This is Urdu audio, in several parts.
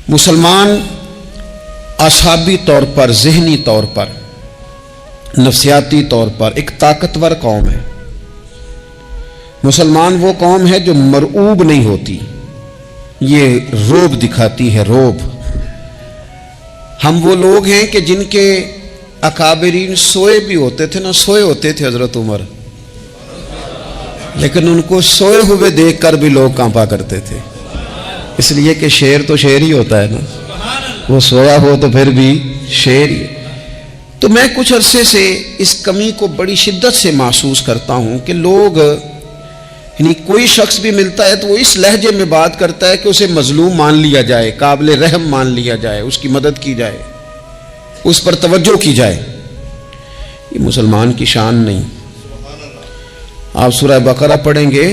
مسلمان اعصابی طور پر، ذہنی طور پر، نفسیاتی طور پر ایک طاقتور قوم ہے۔ مسلمان وہ قوم ہے جو مرعوب نہیں ہوتی، یہ روب دکھاتی ہے، روب۔ ہم وہ لوگ ہیں کہ جن کے اکابرین سوئے بھی ہوتے تھے نا، سوئے ہوتے تھے حضرت عمر، لیکن ان کو سوئے ہوئے دیکھ کر بھی لوگ کانپا کرتے تھے، اس لیے کہ شیر تو شیر ہی ہوتا ہے نا، وہ سویا ہو تو پھر بھی شیر ہی۔ تو میں کچھ عرصے سے اس کمی کو بڑی شدت سے محسوس کرتا ہوں کہ لوگ، یعنی کوئی شخص بھی ملتا ہے تو وہ اس لہجے میں بات کرتا ہے کہ اسے مظلوم مان لیا جائے، قابل رحم مان لیا جائے، اس کی مدد کی جائے، اس پر توجہ کی جائے۔ یہ مسلمان کی شان نہیں۔ آپ سورہ بقرہ پڑھیں گے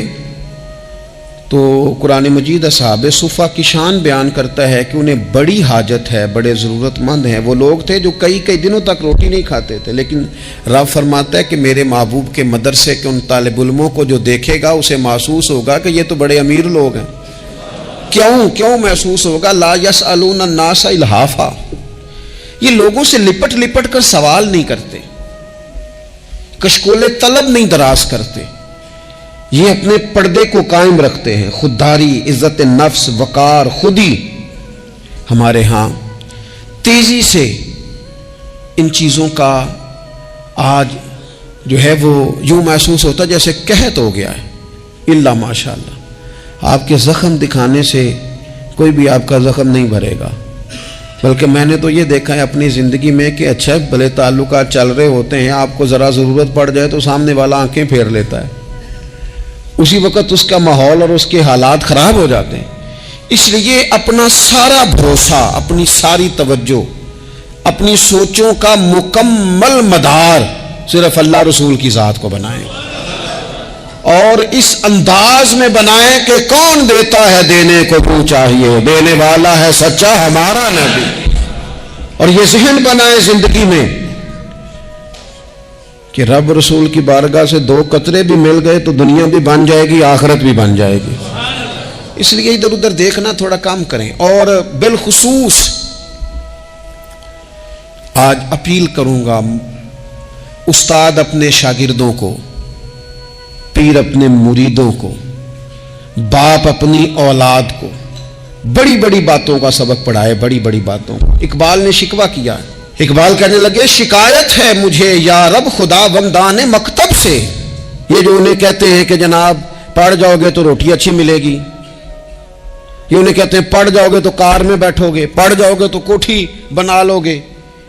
تو قرآن مجید اصحاب صفہ کی شان بیان کرتا ہے کہ انہیں بڑی حاجت ہے، بڑے ضرورت مند ہیں۔ وہ لوگ تھے جو کئی دنوں تک روٹی نہیں کھاتے تھے، لیکن رب فرماتا ہے کہ میرے محبوب کے مدرسے کے ان طالب علموں کو جو دیکھے گا اسے محسوس ہوگا کہ یہ تو بڑے امیر لوگ ہیں۔ کیوں محسوس ہوگا؟ لا یسألون الناس الحافا، یہ لوگوں سے لپٹ لپٹ کر سوال نہیں کرتے، کشکول طلب نہیں دراز کرتے، یہ اپنے پردے کو قائم رکھتے ہیں۔ خودداری، عزت نفس، وقار، خودی، ہمارے ہاں تیزی سے ان چیزوں کا آج جو ہے وہ یوں محسوس ہوتا جیسے قحط ہو گیا ہے۔ الا ماشاء اللہ، آپ کے زخم دکھانے سے کوئی بھی آپ کا زخم نہیں بھرے گا، بلکہ میں نے تو یہ دیکھا ہے اپنی زندگی میں کہ اچھا بھلے تعلقات چل رہے ہوتے ہیں، آپ کو ذرا ضرورت پڑ جائے تو سامنے والا آنکھیں پھیر لیتا ہے، اسی وقت اس کا ماحول اور اس کے حالات خراب ہو جاتے ہیں۔ اس لیے اپنا سارا بھروسہ، اپنی ساری توجہ، اپنی سوچوں کا مکمل مدار صرف اللہ رسول کی ذات کو بنائیں، اور اس انداز میں بنائیں کہ کون دیتا ہے دینے کو تو چاہیے، دینے والا ہے سچا ہمارا نبی۔ اور یہ ذہن بنائیں زندگی میں کہ رب رسول کی بارگاہ سے 2 قطرے بھی مل گئے تو دنیا بھی بن جائے گی، آخرت بھی بن جائے گی۔ اس لیے ادھر ادھر دیکھنا تھوڑا کم کریں۔ اور بالخصوص آج اپیل کروں گا، استاد اپنے شاگردوں کو، پیر اپنے مریدوں کو، باپ اپنی اولاد کو بڑی بڑی باتوں کا سبق پڑھائے، بڑی بڑی باتوں کا۔ اقبال نے شکوہ کیا، اقبال کہنے لگے شکایت ہے مجھے یا رب خدا بندان مکتب سے، یہ جو انہیں کہتے ہیں کہ جناب پڑھ جاؤ گے تو روٹی اچھی ملے گی، یہ انہیں کہتے ہیں پڑھ جاؤ گے تو کار میں بیٹھو گے، پڑھ جاؤ گے تو کوٹھی بنا لو گے،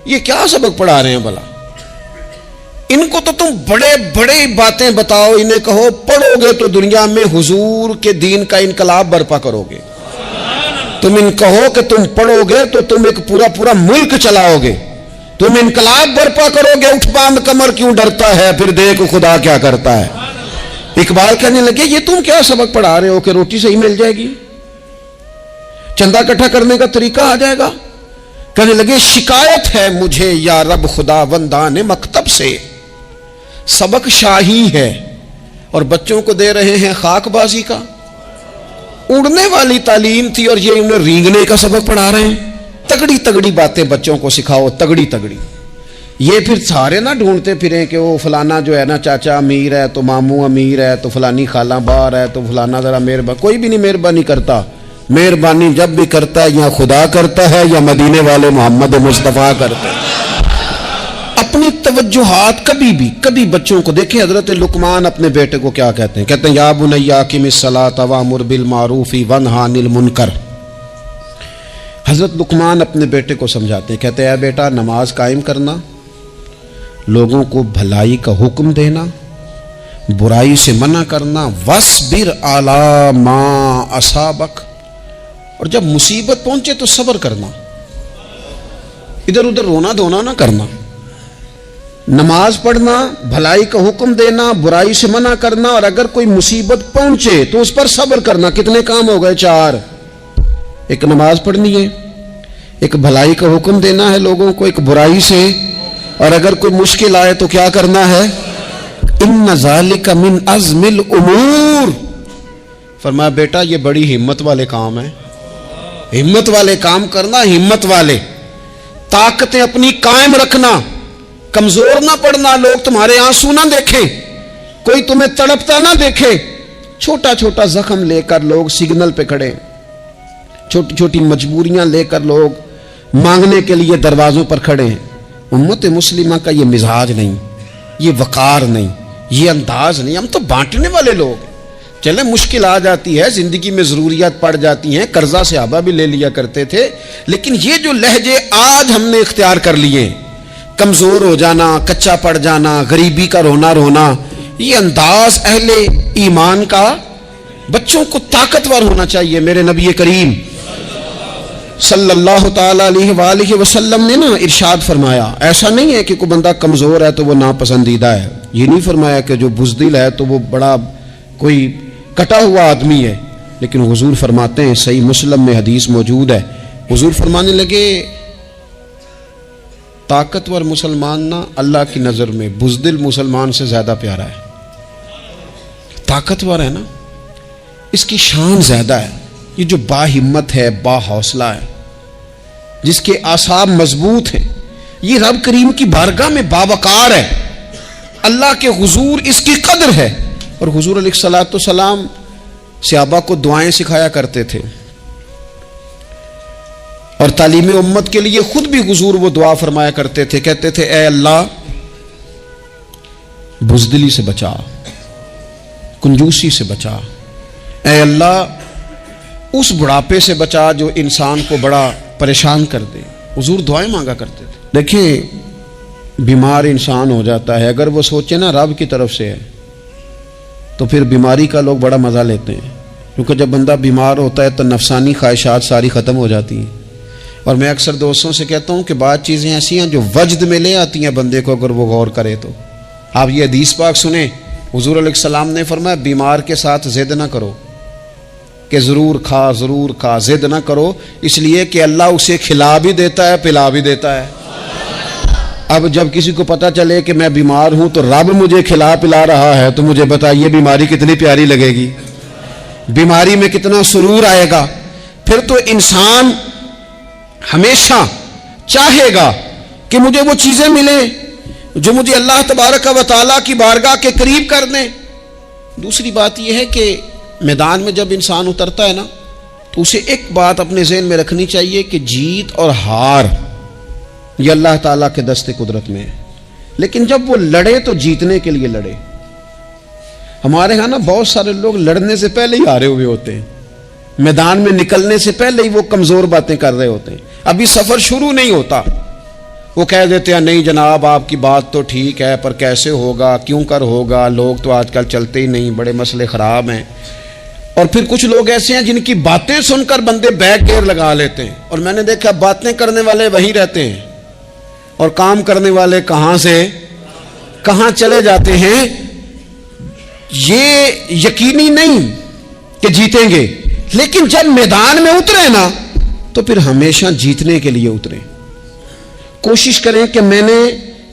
یہ کیا سبق پڑھا رہے ہیں بھلا؟ ان کو تو تم بڑے بڑے باتیں بتاؤ، انہیں کہو پڑھو گے تو دنیا میں حضور کے دین کا انقلاب برپا کرو گے، تم ان کہو کہ تم پڑھو گے تو تم ایک پورا ملک چلاؤ گے، تم انقلاب برپا کرو گے، اٹھ باندھ کمر کیوں ڈرتا ہے، پھر دیکھ خدا کیا کرتا ہے۔ اقبال کہنے لگے یہ تم کیا سبق پڑھا رہے ہو کہ روٹی صحیح مل جائے گی، چندہ اکٹھا کرنے کا طریقہ آ جائے گا؟ کہنے لگے شکایت ہے مجھے یا رب خدا بندان مکتب سے، سبق شاہی ہے اور بچوں کو دے رہے ہیں خاک بازی کا، اڑنے والی تعلیم تھی اور یہ انہیں رینگنے کا سبق پڑھا رہے ہیں۔ تگڑی باتیں بچوں کو سکھاؤ، تگڑی۔ یہ پھر سارے نہ ڈھونڈتے پھریں کہ وہ فلانا جو ہے نا چاچا امیر ہے تو ماموں امیر ہے تو فلانی خالہ باہر ہے تو فلانا ذرا مہربانی، کوئی بھی نہیں مہربانی کرتا۔ مہربانی جب بھی کرتا ہے یا خدا کرتا ہے یا مدینے والے محمد مصطفیٰ کرتے ہیں۔ اپنی توجہات کبھی بچوں کو دیکھیں، حضرت لقمان اپنے بیٹے کو کیا کہتے ہیں؟ کہتے ہیں یا بنی اقم الصلاۃ وامر بالمعروف وانہی عن المنکر۔ حضرت لقمان اپنے بیٹے کو سمجھاتے ہیں، کہتے ہیں اے بیٹا نماز قائم کرنا، لوگوں کو بھلائی کا حکم دینا، برائی سے منع کرنا، وَاصْبِرْ عَلَىٰ مَا أَصَابَكَ، اور جب مصیبت پہنچے تو صبر کرنا، ادھر ادھر رونا دھونا نہ کرنا، نماز پڑھنا، بھلائی کا حکم دینا، برائی سے منع کرنا، اور اگر کوئی مصیبت پہنچے تو اس پر صبر کرنا۔ کتنے کام ہو گئے؟ 4۔ ایک نماز پڑھنی ہے، ایک بھلائی کا حکم دینا ہے لوگوں کو، ایک برائی سے، اور اگر کوئی مشکل آئے تو کیا کرنا ہے؟ ان ذالک من عزم الامور، فرمایا بیٹا یہ بڑی ہمت والے کام ہیں، ہمت والے کام کرنا، ہمت والے، طاقتیں اپنی قائم رکھنا، کمزور نہ پڑنا، لوگ تمہارے آنسو نہ دیکھیں، کوئی تمہیں تڑپتا نہ دیکھے۔ چھوٹا چھوٹا زخم لے کر لوگ سگنل پہ کھڑے، چھوٹی چھوٹی مجبوریاں لے کر لوگ مانگنے کے لیے دروازوں پر کھڑے ہیں۔ امت مسلمہ کا یہ مزاج نہیں، یہ وقار نہیں، یہ انداز نہیں۔ ہم تو بانٹنے والے لوگ ہیں۔ چلے مشکل آ جاتی ہے، زندگی میں ضروریات پڑ جاتی ہیں، قرضہ صحابہ بھی لے لیا کرتے تھے، لیکن یہ جو لہجے آج ہم نے اختیار کر لیے، کمزور ہو جانا، کچا پڑ جانا، غریبی کا رونا رونا، یہ انداز اہل ایمان کا بچوں کو طاقتور ہونا چاہیے۔ میرے نبی کریم صلی اللہ تعالی علیہ وآلہ وسلم نے نا ارشاد فرمایا، ایسا نہیں ہے کہ کوئی بندہ کمزور ہے تو وہ ناپسندیدہ ہے، یہ نہیں فرمایا کہ جو بزدل ہے تو وہ بڑا کوئی کٹا ہوا آدمی ہے، لیکن حضور فرماتے ہیں، صحیح مسلم میں حدیث موجود ہے، حضور فرمانے لگے طاقتور مسلمان نا اللہ کی نظر میں بزدل مسلمان سے زیادہ پیارا ہے۔ طاقتور ہے نا، اس کی شان زیادہ ہے، یہ جو با ہمت ہے، با حوصلہ ہے، جس کے اعصاب مضبوط ہیں، یہ رب کریم کی بارگاہ میں باوقار ہے، اللہ کے حضور اس کی قدر ہے۔ اور حضور علیہ الصلوۃ والسلام صحابہ کو دعائیں سکھایا کرتے تھے، اور تعلیم امت کے لیے خود بھی حضور وہ دعا فرمایا کرتے تھے، کہتے تھے اے اللہ بزدلی سے بچا، کنجوسی سے بچا، اے اللہ اس بڑھاپے سے بچا جو انسان کو بڑا پریشان کر دے۔ حضور دعائیں مانگا کرتے تھے۔ دیکھیں بیمار انسان ہو جاتا ہے، اگر وہ سوچے نا رب کی طرف سے ہے تو پھر بیماری کا لوگ بڑا مزہ لیتے ہیں، کیونکہ جب بندہ بیمار ہوتا ہے تو نفسانی خواہشات ساری ختم ہو جاتی ہیں۔ اور میں اکثر دوستوں سے کہتا ہوں کہ بعض چیزیں ایسی ہیں جو وجد میں لے آتی ہیں بندے کو، اگر وہ غور کرے تو۔ آپ یہ حدیث پاک سنیں، حضور علیہ السلام نے فرمایا بیمار کے ساتھ ضد نہ کرو کہ ضرور کھا ضرور کھا، ضد نہ کرو، اس لیے کہ اللہ اسے کھلا بھی دیتا ہے پلا بھی دیتا ہے۔ اب جب کسی کو پتہ چلے کہ میں بیمار ہوں تو رب مجھے کھلا پلا رہا ہے تو مجھے بتائیے بیماری کتنی پیاری لگے گی، بیماری میں کتنا سرور آئے گا۔ پھر تو انسان ہمیشہ چاہے گا کہ مجھے وہ چیزیں ملیں جو مجھے اللہ تبارک و تعالیٰ کی بارگاہ کے قریب کر دیں۔ دوسری بات یہ ہے کہ میدان میں جب انسان اترتا ہے نا تو اسے ایک بات اپنے ذہن میں رکھنی چاہیے کہ جیت اور ہار یہ اللہ تعالیٰ کے دست قدرت میں ہے، لیکن جب وہ لڑے تو جیتنے کے لیے لڑے۔ ہمارے ہاں نا بہت سارے لوگ لڑنے سے پہلے ہی ہارے ہوئے ہوتے ہیں، میدان میں نکلنے سے پہلے ہی وہ کمزور باتیں کر رہے ہوتے ہیں، ابھی سفر شروع نہیں ہوتا، وہ کہہ دیتے ہیں نہیں جناب آپ کی بات تو ٹھیک ہے پر کیسے ہوگا، کیوں کر ہوگا، لوگ تو آج کل چلتے ہی نہیں، بڑے مسئلے خراب ہیں۔ اور پھر کچھ لوگ ایسے ہیں جن کی باتیں سن کر بندے بیک گیئر لگا لیتے ہیں، اور میں نے دیکھا باتیں کرنے والے وہیں رہتے ہیں اور کام کرنے والے کہاں سے کہاں چلے جاتے ہیں۔ یہ یقینی نہیں کہ جیتیں گے، لیکن جب میدان میں اترے نا تو پھر ہمیشہ جیتنے کے لیے اترے۔ کوشش کریں کہ میں نے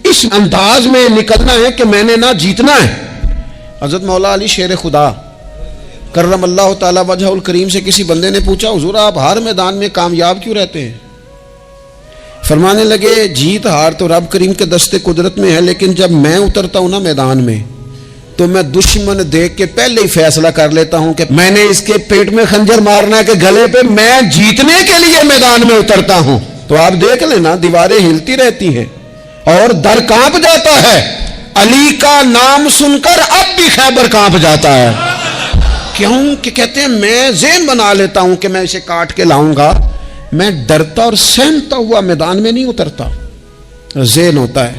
اس انداز میں نکلنا ہے کہ میں نے نہ جیتنا ہے۔ حضرت مولا علی شیر خدا کرم اللہ تعالی وجہ الکریم سے کسی بندے نے پوچھا حضور آپ ہر میدان میں کامیاب کیوں رہتے ہیں؟ فرمانے لگے جیت ہار تو رب کریم کے دست قدرت میں ہے، لیکن جب میں اترتا ہوں نا میدان میں تو میں دشمن دیکھ کے پہلے ہی فیصلہ کر لیتا ہوں کہ میں نے اس کے پیٹ میں خنجر مارنا ہے کہ گلے پہ، میں جیتنے کے لیے میدان میں اترتا ہوں۔ تو آپ دیکھ لینا دیواریں ہلتی رہتی ہیں اور در کانپ جاتا ہے، علی کا نام سن کر اب بھی خیبر کانپ جاتا ہے۔ کیوں کہ کہتے ہیں میں ذہن بنا لیتا ہوں کہ میں اسے کاٹ کے لاؤں گا، میں ڈرتا اور سہمتا ہوا میدان میں نہیں اترتا، ذہن ہوتا ہے۔